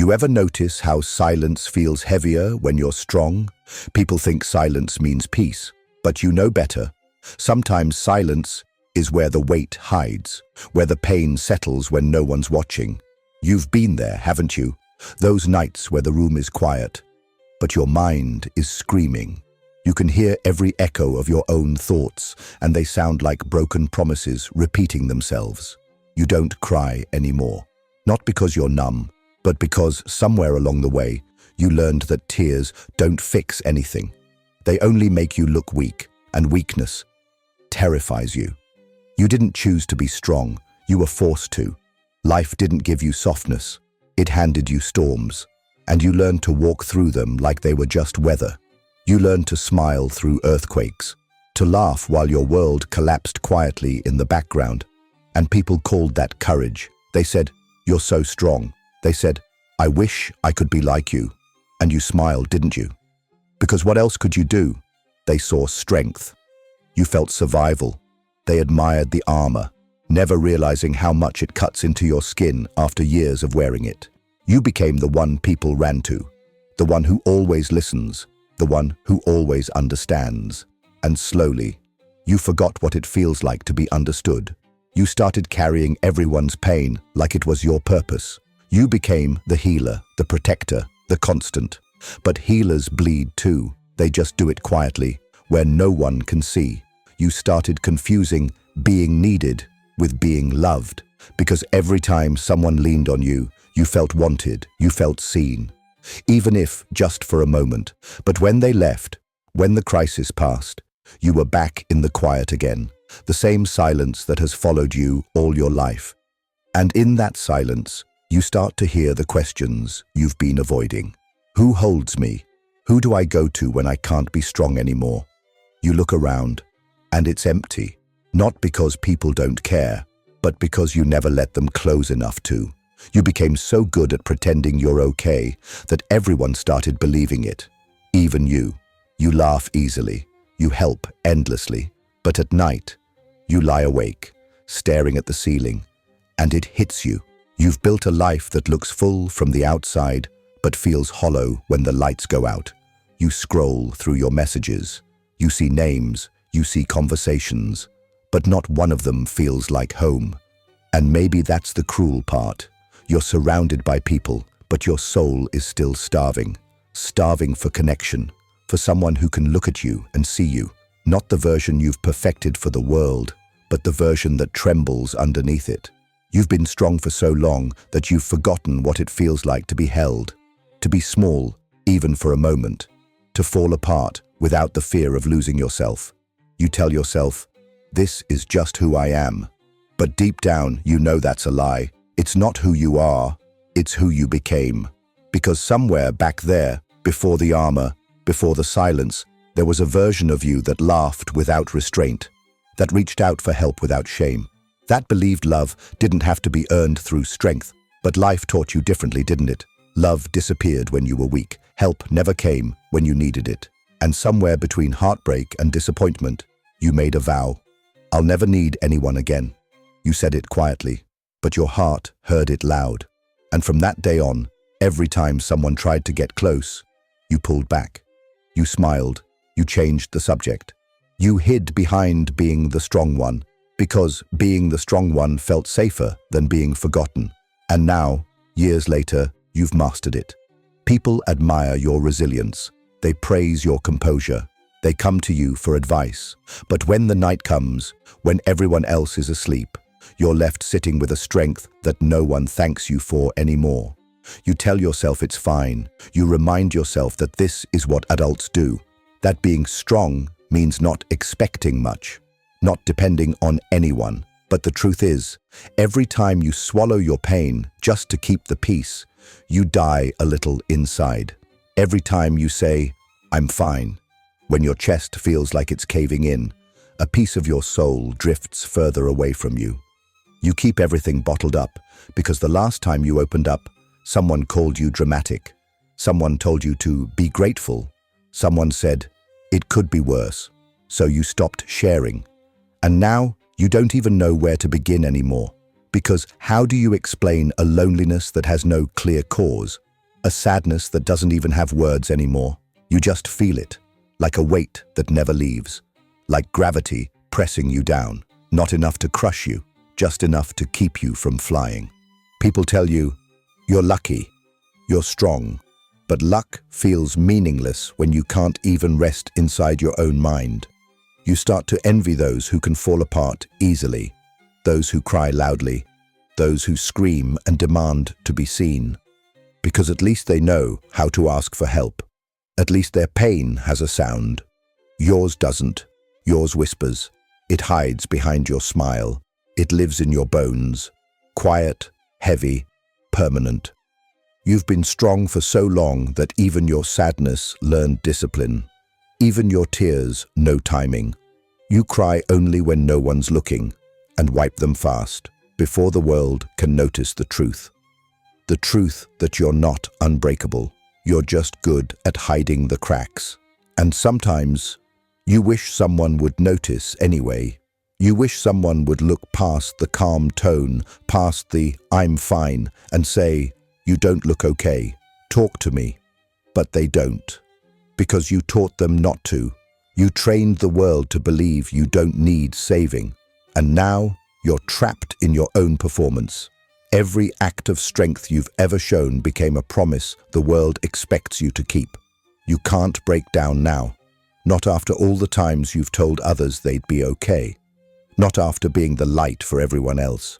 You ever notice how silence feels heavier when you're strong? People think silence means peace, but you know better. Sometimes silence is where the weight hides, where the pain settles when no one's watching. You've been there, haven't you? Those nights where the room is quiet, but your mind is screaming. You can hear every echo of your own thoughts, and they sound like broken promises repeating themselves. You don't cry anymore, not because you're numb, but because somewhere along the way, you learned that tears don't fix anything. They only make you look weak, and weakness terrifies you. You didn't choose to be strong, you were forced to. Life didn't give you softness, it handed you storms, and you learned to walk through them like they were just weather. You learned to smile through earthquakes, to laugh while your world collapsed quietly in the background. And people called that courage. They said, "You're so strong." They said, "I wish I could be like you." And you smiled, didn't you? Because what else could you do? They saw strength. You felt survival. They admired the armor, never realizing how much it cuts into your skin after years of wearing it. You became the one people ran to, the one who always listens, the one who always understands. And slowly, you forgot what it feels like to be understood. You started carrying everyone's pain like it was your purpose. You became the healer, the protector, the constant. But healers bleed too. They just do it quietly, where no one can see. You started confusing being needed with being loved, because every time someone leaned on you, you felt wanted, you felt seen. Even if just for a moment. But when they left, when the crisis passed, you were back in the quiet again, the same silence that has followed you all your life. And in that silence, you start to hear the questions you've been avoiding. Who holds me? Who do I go to when I can't be strong anymore? You look around, and it's empty. Not because people don't care, but because you never let them close enough to. You became so good at pretending you're okay that everyone started believing it. Even you. You laugh easily. You help endlessly. But at night, you lie awake, staring at the ceiling, and it hits you. You've built a life that looks full from the outside, but feels hollow when the lights go out. You scroll through your messages. You see names, you see conversations, but not one of them feels like home. And maybe that's the cruel part. You're surrounded by people, but your soul is still starving. Starving for connection, for someone who can look at you and see you. Not the version you've perfected for the world, but the version that trembles underneath it. You've been strong for so long that you've forgotten what it feels like to be held, to be small, even for a moment, to fall apart without the fear of losing yourself. You tell yourself, "This is just who I am." But deep down, you know that's a lie. It's not who you are, it's who you became. Because somewhere back there, before the armor, before the silence, there was a version of you that laughed without restraint, that reached out for help without shame. That believed love didn't have to be earned through strength, but life taught you differently, didn't it? Love disappeared when you were weak. Help never came when you needed it. And somewhere between heartbreak and disappointment, you made a vow. "I'll never need anyone again." You said it quietly, but your heart heard it loud. And from that day on, every time someone tried to get close, you pulled back. You smiled. You changed the subject. You hid behind being the strong one, because being the strong one felt safer than being forgotten. And now, years later, you've mastered it. People admire your resilience. They praise your composure. They come to you for advice. But when the night comes, when everyone else is asleep, you're left sitting with a strength that no one thanks you for anymore. You tell yourself it's fine. You remind yourself that this is what adults do. That being strong means not expecting much, not depending on anyone. But the truth is, every time you swallow your pain just to keep the peace, you die a little inside. Every time you say, "I'm fine," when your chest feels like it's caving in, a piece of your soul drifts further away from you. You keep everything bottled up because the last time you opened up, someone called you dramatic. Someone told you to be grateful. Someone said, "It could be worse." So you stopped sharing. And now you don't even know where to begin anymore. Because how do you explain a loneliness that has no clear cause? A sadness that doesn't even have words anymore. You just feel it, like a weight that never leaves, like gravity pressing you down, not enough to crush you, just enough to keep you from flying. People tell you, you're lucky, you're strong, but luck feels meaningless when you can't even rest inside your own mind. You start to envy those who can fall apart easily, those who cry loudly, those who scream and demand to be seen. Because at least they know how to ask for help. At least their pain has a sound. Yours doesn't. Yours whispers. It hides behind your smile. It lives in your bones. Quiet, heavy, permanent. You've been strong for so long that even your sadness learned discipline. Even your tears know timing. You cry only when no one's looking, and wipe them fast, before the world can notice the truth. The truth that you're not unbreakable. You're just good at hiding the cracks. And sometimes, you wish someone would notice anyway. You wish someone would look past the calm tone, past the "I'm fine," and say, "You don't look okay. Talk to me." But they don't. Because you taught them not to. You trained the world to believe you don't need saving. And now, you're trapped in your own performance. Every act of strength you've ever shown became a promise the world expects you to keep. You can't break down now. Not after all the times you've told others they'd be okay. Not after being the light for everyone else.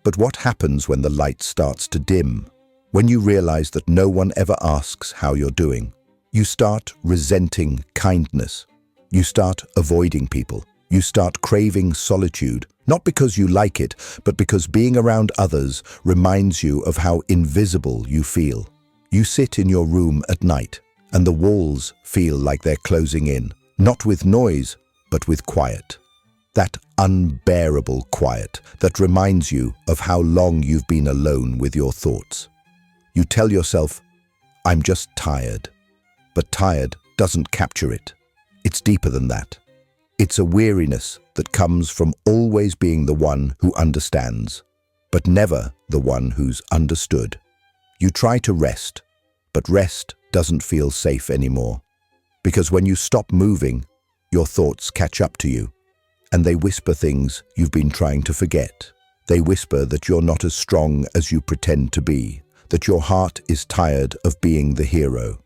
But what happens when the light starts to dim? When you realize that no one ever asks how you're doing? You start resenting kindness. You start avoiding people. You start craving solitude, not because you like it, but because being around others reminds you of how invisible you feel. You sit in your room at night, and the walls feel like they're closing in, not with noise, but with quiet. That unbearable quiet that reminds you of how long you've been alone with your thoughts. You tell yourself, "I'm just tired." But tired doesn't capture it. It's deeper than that. It's a weariness that comes from always being the one who understands, but never the one who's understood. You try to rest, but rest doesn't feel safe anymore. Because when you stop moving, your thoughts catch up to you, and they whisper things you've been trying to forget. They whisper that you're not as strong as you pretend to be, that your heart is tired of being the hero,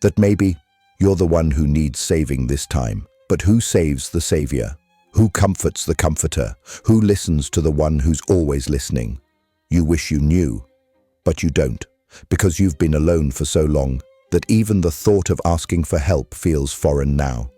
that maybe you're the one who needs saving this time. But who saves the savior? Who comforts the comforter? Who listens to the one who's always listening? You wish you knew, but you don't, because you've been alone for so long that even the thought of asking for help feels foreign now.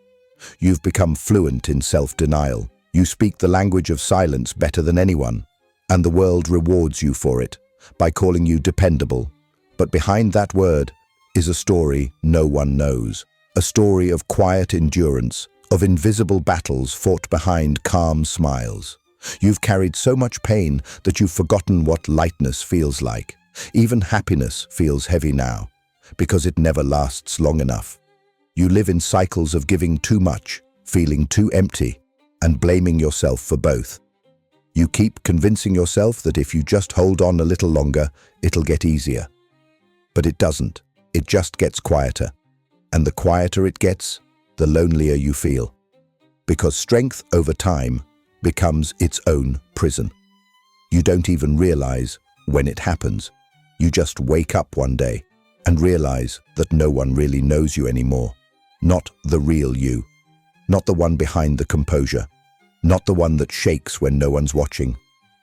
You've become fluent in self-denial. You speak the language of silence better than anyone, and the world rewards you for it by calling you dependable. But behind that word is a story no one knows, a story of quiet endurance, of invisible battles fought behind calm smiles. You've carried so much pain that you've forgotten what lightness feels like. Even happiness feels heavy now, because it never lasts long enough. You live in cycles of giving too much, feeling too empty, and blaming yourself for both. You keep convincing yourself that if you just hold on a little longer, it'll get easier. But it doesn't. It just gets quieter. And the quieter it gets, the lonelier you feel. Because strength over time becomes its own prison. You don't even realize when it happens. You just wake up one day and realize that no one really knows you anymore. Not the real you. Not the one behind the composure. Not the one that shakes when no one's watching.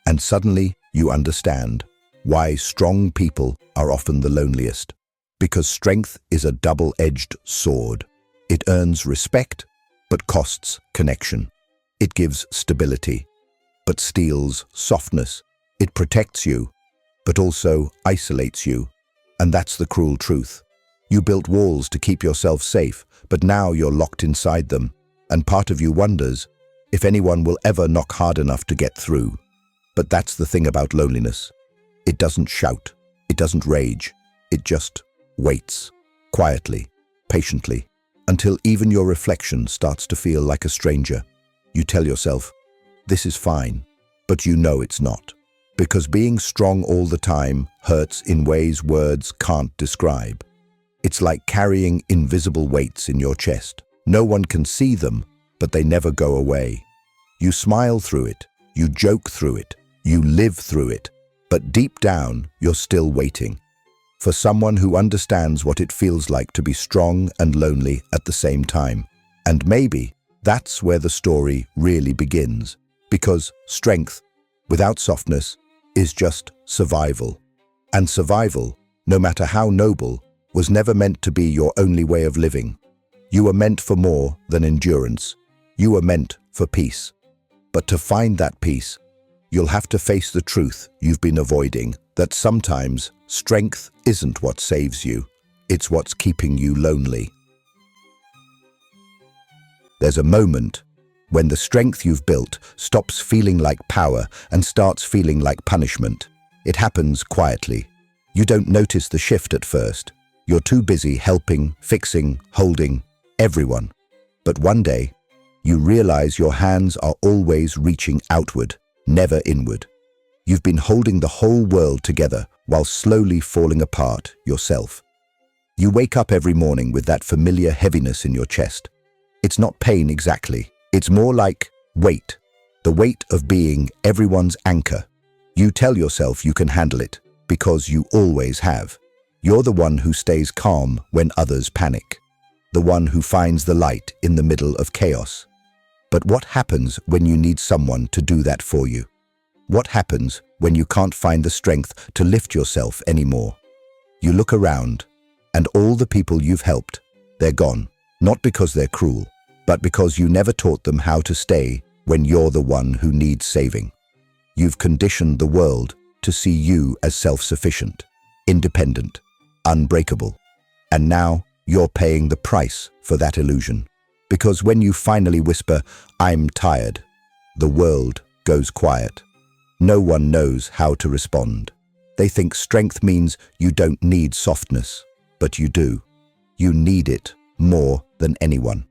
And suddenly you understand why strong people are often the loneliest. Because strength is a double-edged sword. It earns respect, but costs connection. It gives stability, but steals softness. It protects you, but also isolates you. And that's the cruel truth. You built walls to keep yourself safe, but now you're locked inside them. And part of you wonders if anyone will ever knock hard enough to get through. But that's the thing about loneliness. It doesn't shout. It doesn't rage. It just waits, quietly, patiently, until even your reflection starts to feel like a stranger. You tell yourself, this is fine, but you know it's not. Because being strong all the time hurts in ways words can't describe. It's like carrying invisible weights in your chest. No one can see them, but they never go away. You smile through it, you joke through it, you live through it, but deep down, you're still waiting for someone who understands what it feels like to be strong and lonely at the same time. And maybe that's where the story really begins, because strength without softness is just survival. And survival, no matter how noble, was never meant to be your only way of living. You were meant for more than endurance. You were meant for peace. But to find that peace, you'll have to face the truth you've been avoiding, that sometimes strength isn't what saves you, it's what's keeping you lonely. There's a moment when the strength you've built stops feeling like power and starts feeling like punishment. It happens quietly. You don't notice the shift at first. You're too busy helping, fixing, holding everyone. But one day, you realize your hands are always reaching outward, never inward. You've been holding the whole world together while slowly falling apart yourself. You wake up every morning with that familiar heaviness in your chest. It's not pain exactly. It's more like weight, the weight of being everyone's anchor. You tell yourself you can handle it because you always have. You're the one who stays calm when others panic, the one who finds the light in the middle of chaos. But what happens when you need someone to do that for you? What happens when you can't find the strength to lift yourself anymore? You look around, and all the people you've helped, they're gone. Not because they're cruel, but because you never taught them how to stay when you're the one who needs saving. You've conditioned the world to see you as self-sufficient, independent, unbreakable. And now you're paying the price for that illusion. Because when you finally whisper, "I'm tired," the world goes quiet. No one knows how to respond. They think strength means you don't need softness, but you do. You need it more than anyone.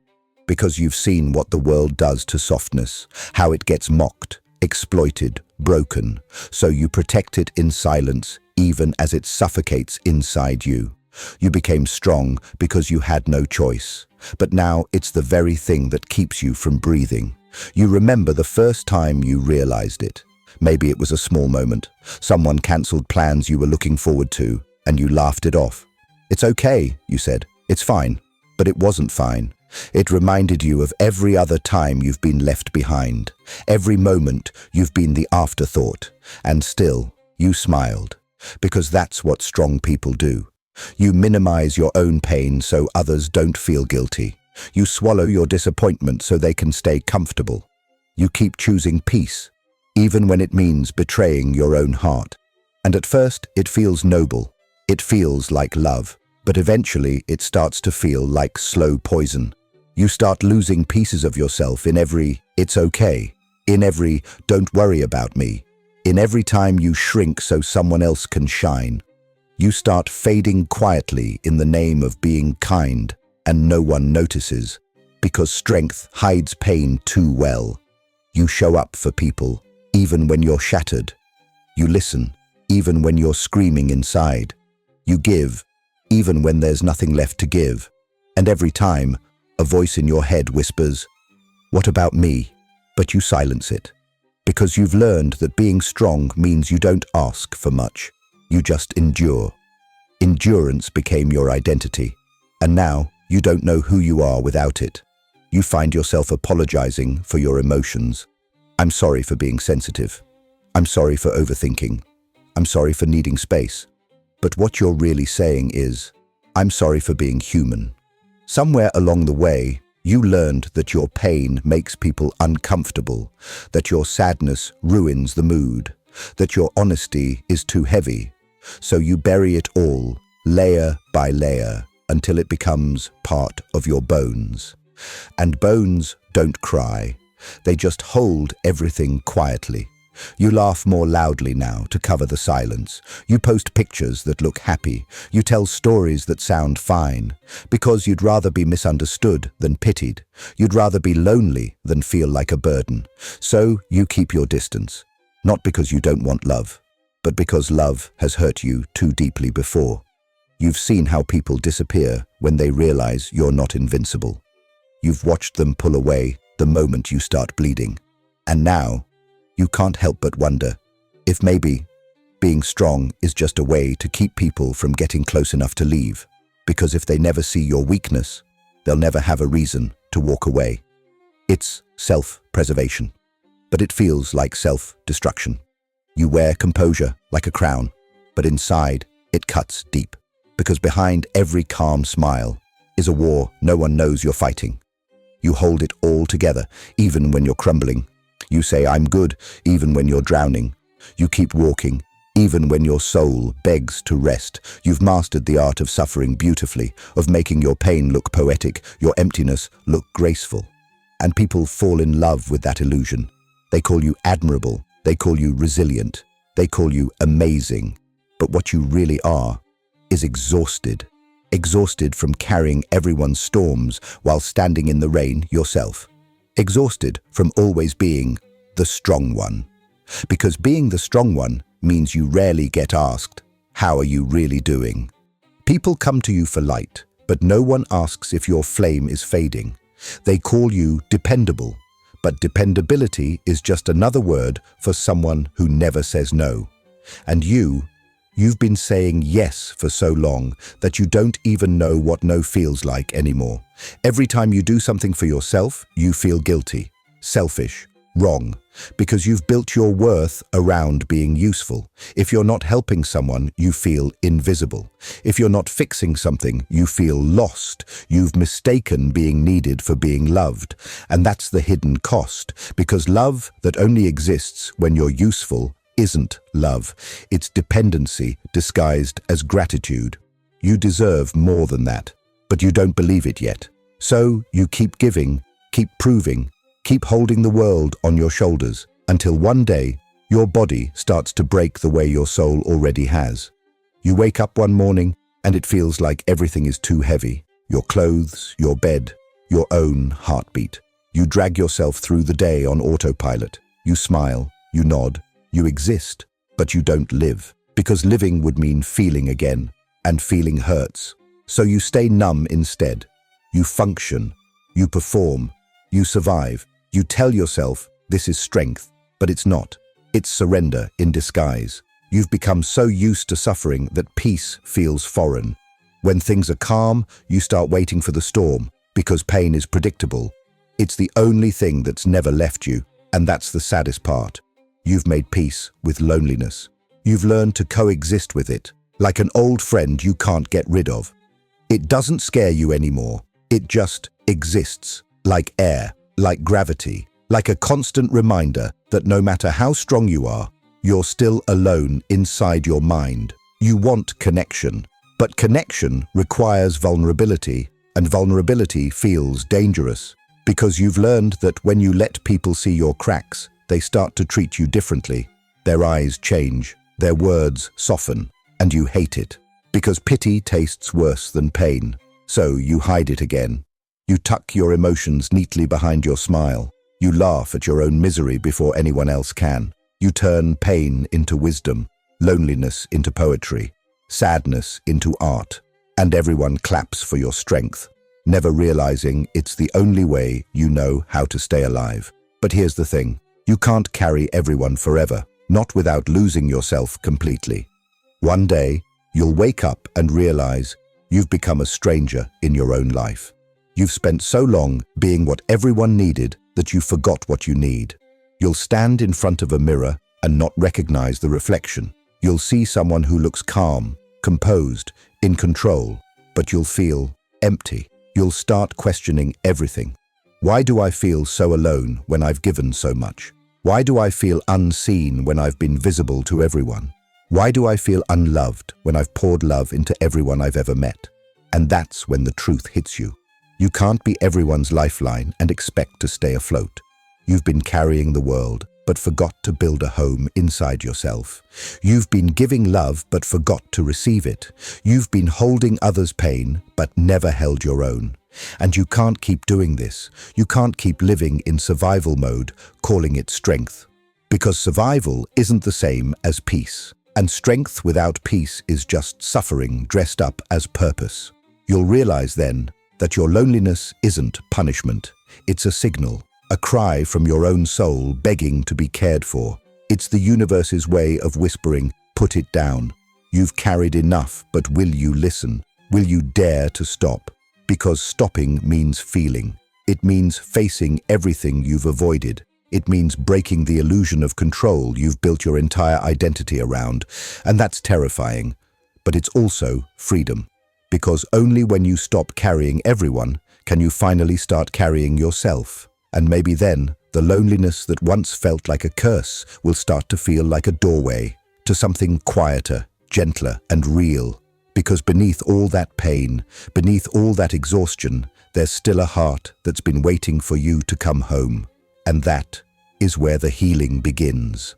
Because you've seen what the world does to softness, how it gets mocked, exploited, broken, so you protect it in silence even as it suffocates inside you. You became strong because you had no choice, but now it's the very thing that keeps you from breathing. You remember the first time you realized it. Maybe it was a small moment. Someone cancelled plans you were looking forward to, and you laughed it off. "It's okay," you said. "It's fine." But it wasn't fine. It reminded you of every other time you've been left behind, every moment you've been the afterthought, and still you smiled, because that's what strong people do. You minimize your own pain so others don't feel guilty. You swallow your disappointment so they can stay comfortable. You keep choosing peace, even when it means betraying your own heart. And at first, it feels noble. It feels like love. But eventually, it starts to feel like slow poison. You start losing pieces of yourself in every "it's okay," in every "don't worry about me," in every time you shrink so someone else can shine. You start fading quietly in the name of being kind, and no one notices, because strength hides pain too well. You show up for people, even when you're shattered. You listen, even when you're screaming inside. You give, even when there's nothing left to give. And every time, a voice in your head whispers, "What about me?" But you silence it, because you've learned that being strong means you don't ask for much. You just endure. Endurance became your identity, and now you don't know who you are without it. You find yourself apologizing for your emotions. "I'm sorry for being sensitive. I'm sorry for overthinking. I'm sorry for needing space." But what you're really saying is, "I'm sorry for being human." Somewhere along the way, you learned that your pain makes people uncomfortable, that your sadness ruins the mood, that your honesty is too heavy. So you bury it all, layer by layer, until it becomes part of your bones. And bones don't cry. They just hold everything quietly. You laugh more loudly now to cover the silence. You post pictures that look happy. You tell stories that sound fine. Because you'd rather be misunderstood than pitied. You'd rather be lonely than feel like a burden. So you keep your distance. Not because you don't want love, but because love has hurt you too deeply before. You've seen how people disappear when they realize you're not invincible. You've watched them pull away the moment you start bleeding. And now, you can't help but wonder if maybe being strong is just a way to keep people from getting close enough to leave. Because if they never see your weakness, they'll never have a reason to walk away. It's self-preservation, but it feels like self-destruction. You wear composure like a crown, but inside it cuts deep. Because behind every calm smile is a war no one knows you're fighting. You hold it all together, even when you're crumbling. You say, "I'm good," even when you're drowning. You keep walking, even when your soul begs to rest. You've mastered the art of suffering beautifully, of making your pain look poetic, your emptiness look graceful. And people fall in love with that illusion. They call you admirable, they call you resilient, they call you amazing. But what you really are is exhausted. Exhausted from carrying everyone's storms while standing in the rain yourself. Exhausted from always being the strong one. Because being the strong one means you rarely get asked, "How are you really doing?" People come to you for light, but no one asks if your flame is fading. They call you dependable, but dependability is just another word for someone who never says no. And you've been saying yes for so long that you don't even know what no feels like anymore. Every time you do something for yourself, you feel guilty, selfish, wrong, because you've built your worth around being useful. If you're not helping someone, you feel invisible. If you're not fixing something, you feel lost. You've mistaken being needed for being loved. And that's the hidden cost, because love that only exists when you're useful isn't love. It's dependency disguised as gratitude. You deserve more than that, but you don't believe it yet. So you keep giving, keep proving, keep holding the world on your shoulders until one day your body starts to break the way your soul already has. You wake up one morning and it feels like everything is too heavy. Your clothes, your bed, your own heartbeat. You drag yourself through the day on autopilot. You smile, you nod, you exist, but you don't live. Because living would mean feeling again, and feeling hurts. So you stay numb instead. You function, you perform, you survive. You tell yourself this is strength, but it's not. It's surrender in disguise. You've become so used to suffering that peace feels foreign. When things are calm, you start waiting for the storm, because pain is predictable. It's the only thing that's never left you, and that's the saddest part. You've made peace with loneliness. You've learned to coexist with it, like an old friend you can't get rid of. It doesn't scare you anymore. It just exists, like air, like gravity, like a constant reminder that no matter how strong you are, you're still alone inside your mind. You want connection, but connection requires vulnerability, and vulnerability feels dangerous, because you've learned that when you let people see your cracks, they start to treat you differently. Their eyes change, their words soften, and you hate it, because pity tastes worse than pain. So you hide it again. You tuck your emotions neatly behind your smile. You laugh at your own misery before anyone else can. You turn pain into wisdom, loneliness into poetry, sadness into art, and everyone claps for your strength, never realizing it's the only way you know how to stay alive. But here's the thing, you can't carry everyone forever, not without losing yourself completely. One day, you'll wake up and realize you've become a stranger in your own life. You've spent so long being what everyone needed that you forgot what you need. You'll stand in front of a mirror and not recognize the reflection. You'll see someone who looks calm, composed, in control, but you'll feel empty. You'll start questioning everything. Why do I feel so alone when I've given so much? Why do I feel unseen when I've been visible to everyone? Why do I feel unloved when I've poured love into everyone I've ever met? And that's when the truth hits you. You can't be everyone's lifeline and expect to stay afloat. You've been carrying the world, but forgot to build a home inside yourself. You've been giving love, but forgot to receive it. You've been holding others' pain, but never held your own. And you can't keep doing this. You can't keep living in survival mode, calling it strength. Because survival isn't the same as peace. And strength without peace is just suffering dressed up as purpose. You'll realize then that your loneliness isn't punishment. It's a signal, a cry from your own soul begging to be cared for. It's the universe's way of whispering, put it down. You've carried enough, but will you listen? Will you dare to stop? Because stopping means feeling. It means facing everything you've avoided. It means breaking the illusion of control you've built your entire identity around. And that's terrifying. But it's also freedom. Because only when you stop carrying everyone can you finally start carrying yourself. And maybe then, the loneliness that once felt like a curse will start to feel like a doorway to something quieter, gentler, and real. Because beneath all that pain, beneath all that exhaustion, there's still a heart that's been waiting for you to come home. And that is where the healing begins.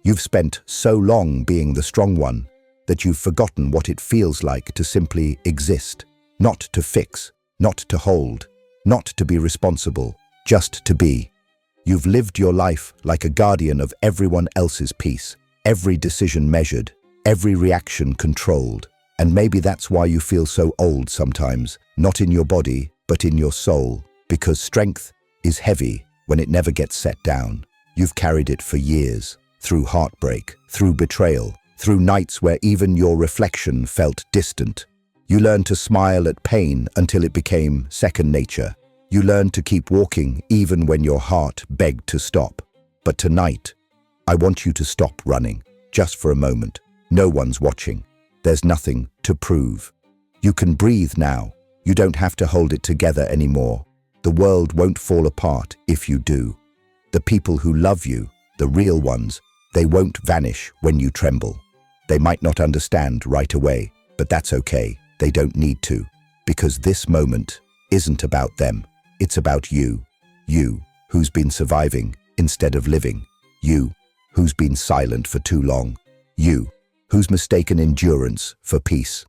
You've spent so long being the strong one that you've forgotten what it feels like to simply exist, not to fix, not to hold, not to be responsible, just to be. You've lived your life like a guardian of everyone else's peace, every decision measured, every reaction controlled. And maybe that's why you feel so old sometimes, not in your body, but in your soul. Because strength is heavy when it never gets set down. You've carried it for years, through heartbreak, through betrayal, through nights where even your reflection felt distant. You learned to smile at pain until it became second nature. You learned to keep walking even when your heart begged to stop. But tonight, I want you to stop running, just for a moment. No one's watching. There's nothing to prove. You can breathe now. You don't have to hold it together anymore. The world won't fall apart if you do. The people who love you, the real ones, they won't vanish when you tremble. They might not understand right away, but that's okay. They don't need to. Because this moment isn't about them. It's about you. You, who's been surviving instead of living. You, who's been silent for too long. You, who's mistaken endurance for peace.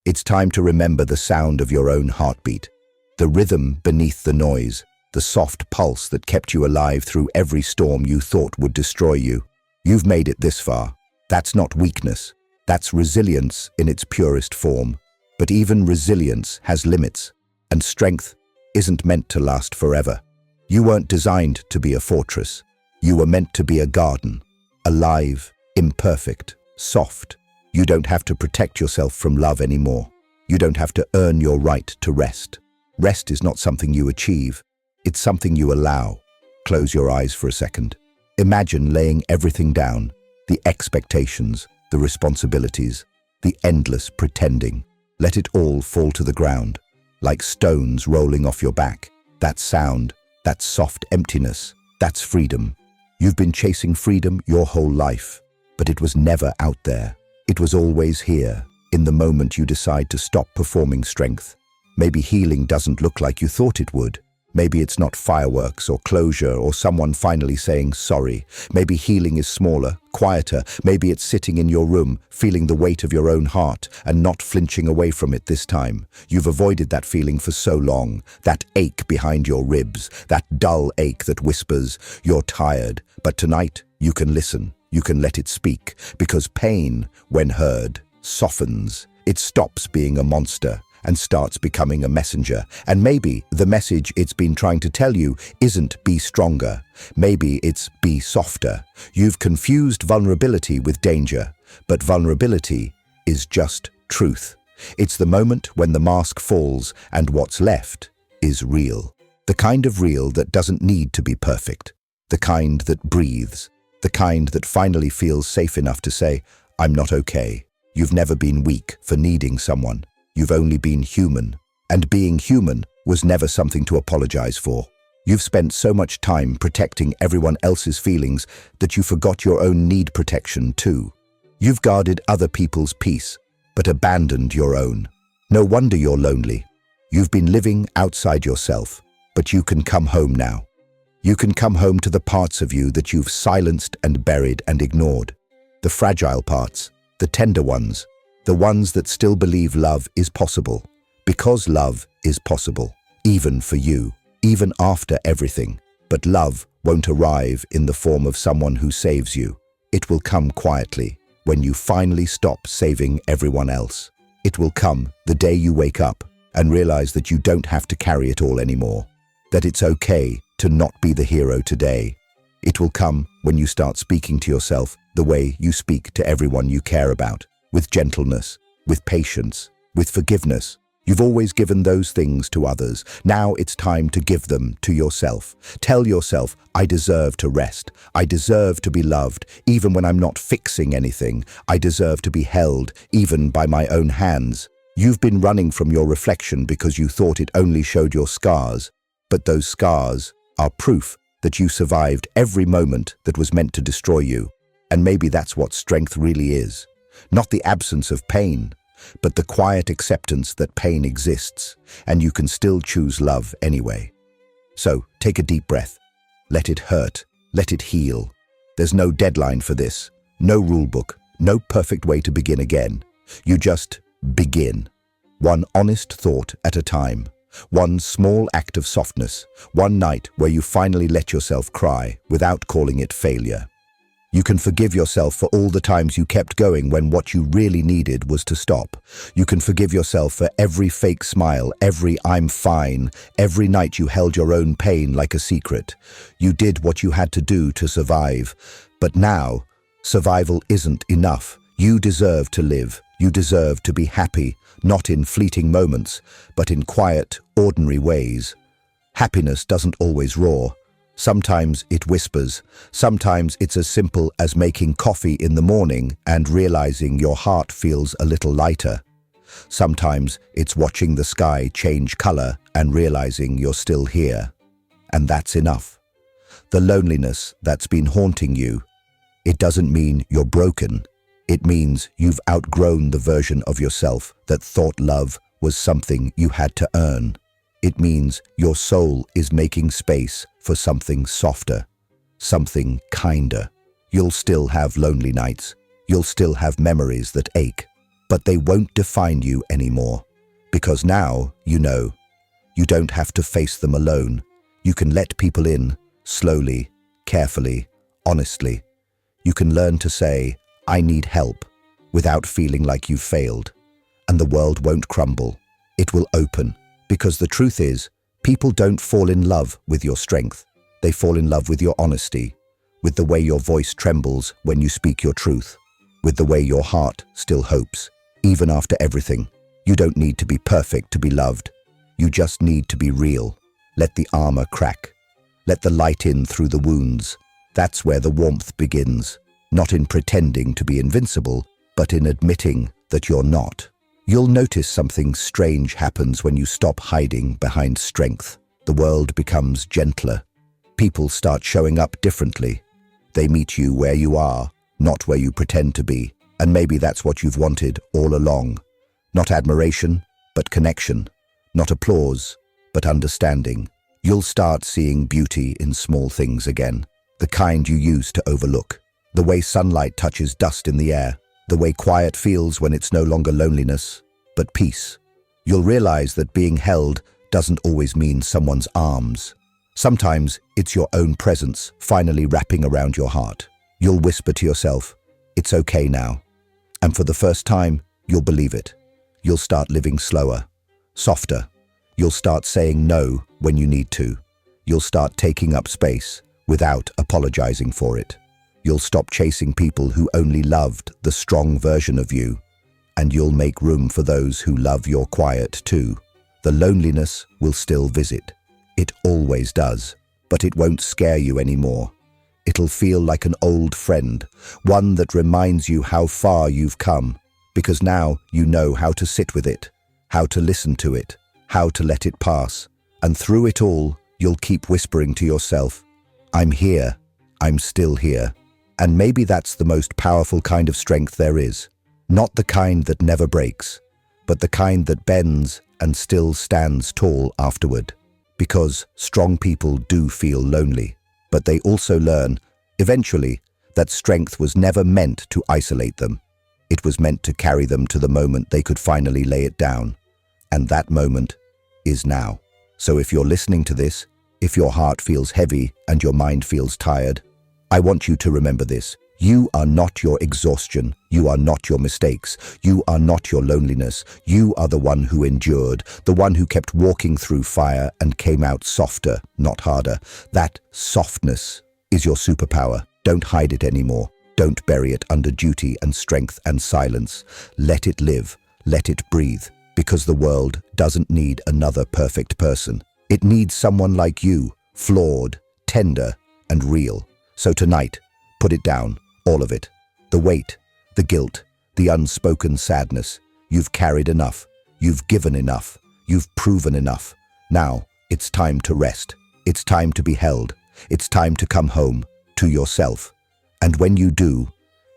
It's time to remember the sound of your own heartbeat, the rhythm beneath the noise, the soft pulse that kept you alive through every storm you thought would destroy you. You've made it this far. That's not weakness. That's resilience in its purest form. But even resilience has limits, and strength isn't meant to last forever. You weren't designed to be a fortress. You were meant to be a garden, alive, imperfect, soft. You don't have to protect yourself from love anymore. You don't have to earn your right to rest. Rest is not something you achieve. It's something you allow. Close your eyes for a second. Imagine laying everything down, the expectations, the responsibilities, the endless pretending. Let it all fall to the ground, like stones rolling off your back. That sound, that soft emptiness, that's freedom. You've been chasing freedom your whole life, but it was never out there. It was always here, in the moment you decide to stop performing strength. Maybe healing doesn't look like you thought it would. Maybe it's not fireworks or closure or someone finally saying sorry. Maybe healing is smaller, quieter. Maybe it's sitting in your room, feeling the weight of your own heart and not flinching away from it this time. You've avoided that feeling for so long, that ache behind your ribs, that dull ache that whispers, you're tired. But tonight, you can listen. You can let it speak, because pain, when heard, softens. It stops being a monster and starts becoming a messenger. And maybe the message it's been trying to tell you isn't be stronger. Maybe it's be softer. You've confused vulnerability with danger, but vulnerability is just truth. It's the moment when the mask falls and what's left is real. The kind of real that doesn't need to be perfect. The kind that breathes. The kind that finally feels safe enough to say, I'm not okay. You've never been weak for needing someone. You've only been human. And being human was never something to apologize for. You've spent so much time protecting everyone else's feelings that you forgot your own need protection too. You've guarded other people's peace, but abandoned your own. No wonder you're lonely. You've been living outside yourself, but you can come home now. You can come home to the parts of you that you've silenced and buried and ignored. The fragile parts, the tender ones, the ones that still believe love is possible. Because love is possible, even for you, even after everything. But love won't arrive in the form of someone who saves you. It will come quietly, when you finally stop saving everyone else. It will come the day you wake up and realize that you don't have to carry it all anymore, that it's okay to not be the hero today. It will come when you start speaking to yourself the way you speak to everyone you care about, with gentleness, with patience, with forgiveness. You've always given those things to others. Now it's time to give them to yourself. Tell yourself, I deserve to rest. I deserve to be loved, even when I'm not fixing anything. I deserve to be held, even by my own hands. You've been running from your reflection because you thought it only showed your scars. But those scars are proof that you survived every moment that was meant to destroy you. And maybe that's what strength really is. Not the absence of pain, but the quiet acceptance that pain exists, and you can still choose love anyway. So, take a deep breath. Let it hurt. Let it heal. There's no deadline for this, no rule book, no perfect way to begin again. You just begin. One honest thought at a time. One small act of softness. One night where you finally let yourself cry without calling it failure. You can forgive yourself for all the times you kept going when what you really needed was to stop. You can forgive yourself for every fake smile, every I'm fine, every night you held your own pain like a secret. You did what you had to do to survive. But now, survival isn't enough. You deserve to live. You deserve to be happy, not in fleeting moments, but in quiet, ordinary ways. Happiness doesn't always roar. Sometimes it whispers. Sometimes it's as simple as making coffee in the morning and realizing your heart feels a little lighter. Sometimes it's watching the sky change color and realizing you're still here. And that's enough. The loneliness that's been haunting you, it doesn't mean you're broken. It means you've outgrown the version of yourself that thought love was something you had to earn. It means your soul is making space for something softer, something kinder. You'll still have lonely nights. You'll still have memories that ache, but they won't define you anymore. Because now, you know, you don't have to face them alone. You can let people in, slowly, carefully, honestly. You can learn to say, I need help, without feeling like you've failed. And the world won't crumble. It will open. Because the truth is, people don't fall in love with your strength. They fall in love with your honesty, with the way your voice trembles when you speak your truth, with the way your heart still hopes, even after everything. You don't need to be perfect to be loved. You just need to be real. Let the armor crack. Let the light in through the wounds. That's where the warmth begins, not in pretending to be invincible, but in admitting that you're not. You'll notice something strange happens when you stop hiding behind strength. The world becomes gentler. People start showing up differently. They meet you where you are, not where you pretend to be. And maybe that's what you've wanted all along. Not admiration, but connection. Not applause, but understanding. You'll start seeing beauty in small things again. The kind you used to overlook. The way sunlight touches dust in the air. The way quiet feels when it's no longer loneliness, but peace. You'll realize that being held doesn't always mean someone's arms. Sometimes it's your own presence finally wrapping around your heart. You'll whisper to yourself, it's okay now. And for the first time, you'll believe it. You'll start living slower, softer. You'll start saying no when you need to. You'll start taking up space without apologizing for it. You'll stop chasing people who only loved the strong version of you, and you'll make room for those who love your quiet too. The loneliness will still visit. It always does, but it won't scare you anymore. It'll feel like an old friend, one that reminds you how far you've come, because now you know how to sit with it, how to listen to it, how to let it pass. And through it all, you'll keep whispering to yourself, I'm here, I'm still here. And maybe that's the most powerful kind of strength there is. Not the kind that never breaks, but the kind that bends and still stands tall afterward. Because strong people do feel lonely, but they also learn, eventually, that strength was never meant to isolate them. It was meant to carry them to the moment they could finally lay it down. And that moment is now. So if you're listening to this, if your heart feels heavy and your mind feels tired, I want you to remember this. You are not your exhaustion. You are not your mistakes. You are not your loneliness. You are the one who endured, the one who kept walking through fire and came out softer, not harder. That softness is your superpower. Don't hide it anymore. Don't bury it under duty and strength and silence. Let it live. Let it breathe. Because the world doesn't need another perfect person. It needs someone like you, flawed, tender, and real. So tonight, put it down. All of it. The weight, the guilt, the unspoken sadness. You've carried enough. You've given enough. You've proven enough. Now, it's time to rest. It's time to be held. It's time to come home, to yourself. And when you do,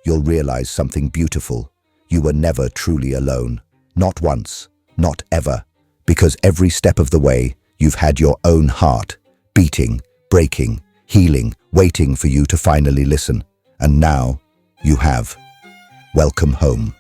you'll realize something beautiful. You were never truly alone. Not once. Not ever. Because every step of the way, you've had your own heart, beating, breaking, healing, waiting for you to finally listen. And now, you have. Welcome home.